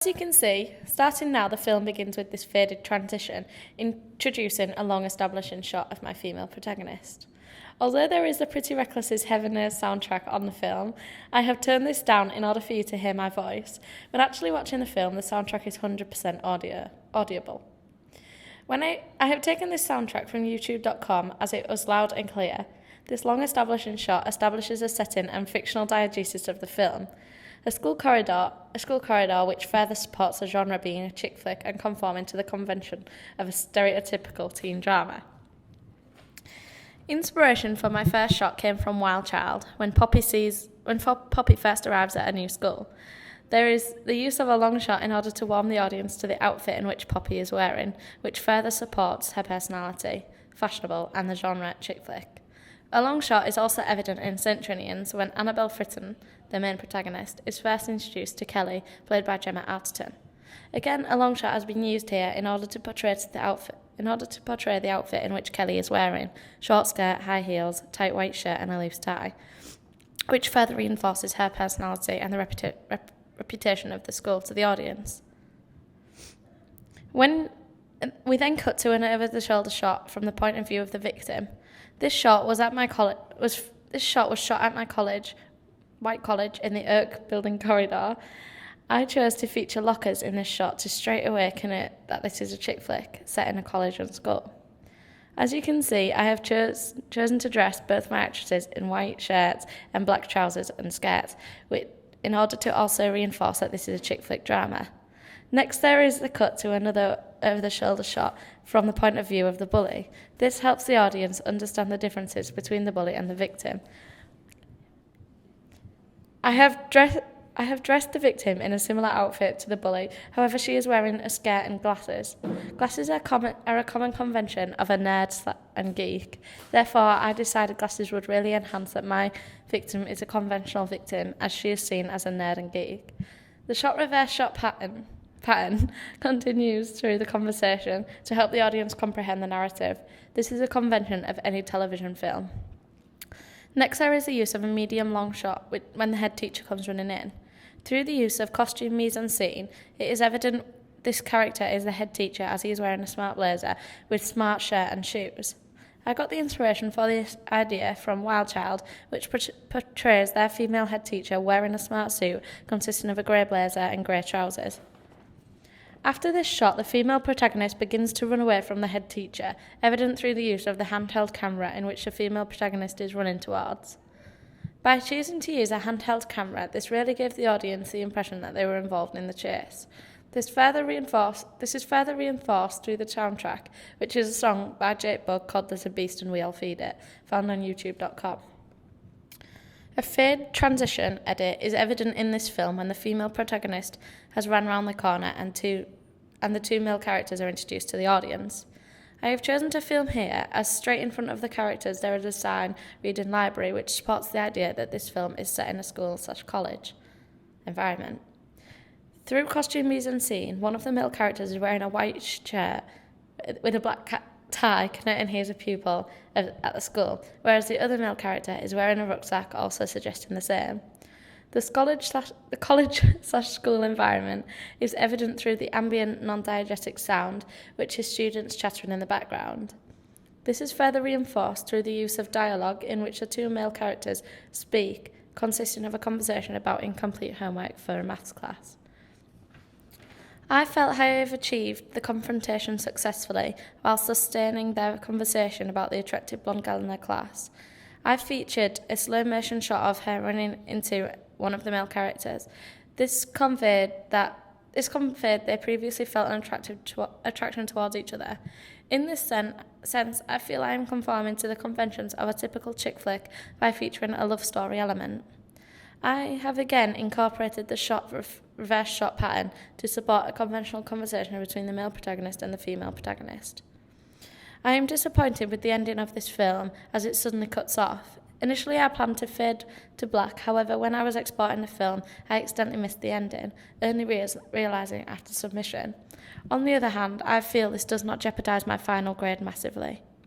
As you can see, starting now, the film begins with this faded transition, introducing a long establishing shot of my female protagonist. Although there is the Pretty Reckless's Heaven Knows soundtrack on the film, I have turned this down in order for you to hear my voice, but actually watching the film, the soundtrack is 100% audible. When I have taken this soundtrack from youtube.com as it was loud and clear. This long establishing shot establishes a setting and fictional diegesis of the film, a school corridor which further supports the genre being a chick flick and conforming to the convention of a stereotypical teen drama. Inspiration for my first shot came from Wild Child, when Poppy first arrives at a new school. There is the use of a long shot in order to warm the audience to the outfit in which Poppy is wearing, which further supports her personality, fashionable, and the genre chick flick. A long shot is also evident in St. Trinian's when Annabel Fritton, the main protagonist, is first introduced to Kelly, played by Gemma Arterton. Again, a long shot has been used here in order to portray the outfit in which Kelly is wearing: short skirt, high heels, tight white shirt, and a loose tie, which further reinforces her personality and the reputation of the school to the audience. When we then cut to an over-the-shoulder shot from the point of view of the victim. This shot was shot at my college, White College, in the Oak Building corridor. I chose to feature lockers in this shot to straight away connote that this is a chick flick set in a college and school. As you can see, I have chosen to dress both my actresses in white shirts and black trousers and skirts, in order to also reinforce that this is a chick flick drama. Next, there is the cut to another over-the-shoulder shot from the point of view of the bully. This helps the audience understand the differences between the bully and the victim. I have dressed the victim in a similar outfit to the bully, however she is wearing a skirt and glasses. Glasses are a common convention of a nerd and geek. Therefore, I decided glasses would really enhance that my victim is a conventional victim, as she is seen as a nerd and geek. The shot-reverse shot pattern continues through the conversation to help the audience comprehend the narrative. This is a convention of any television film. Next, there is the use of a medium-long shot when the head teacher comes running in. Through the use of costume mise-en-scene, it is evident this character is the head teacher as he is wearing a smart blazer with smart shirt and shoes. I got the inspiration for this idea from Wild Child, which portrays their female head teacher wearing a smart suit consisting of a grey blazer and grey trousers. After this shot, the female protagonist begins to run away from the head teacher, evident through the use of the handheld camera in which the female protagonist is running towards. By choosing to use a handheld camera, this really gave the audience the impression that they were involved in the chase. This is further reinforced through the soundtrack, which is a song by Jake Bugg called There's a Beast and We All Feed It, found on youtube.com. A fade transition edit is evident in this film when the female protagonist has run round the corner and the two male characters are introduced to the audience. I have chosen to film here as straight in front of the characters there is a sign reading library, which supports the idea that this film is set in a school/college environment. Through costume mise-en-scene, one of the male characters is wearing a white shirt with a black tie connoting he is a pupil at the school, whereas the other male character is wearing a rucksack, also suggesting the same. The college/school environment is evident through the ambient, non-diegetic sound, which is students chattering in the background. This is further reinforced through the use of dialogue in which the two male characters speak, consisting of a conversation about incomplete homework for a maths class. I felt I have achieved the confrontation successfully while sustaining their conversation about the attractive blonde girl in their class. I featured a slow-motion shot of her running into one of the male characters. This conveyed they previously felt an attraction towards each other. In this sense, I feel I am conforming to the conventions of a typical chick flick by featuring a love story element. I have again incorporated the reverse shot pattern to support a conventional conversation between the male protagonist and the female protagonist. I am disappointed with the ending of this film as it suddenly cuts off. Initially, I planned to fade to black, however, when I was exporting the film, I accidentally missed the ending, only realising after submission. On the other hand, I feel this does not jeopardise my final grade massively.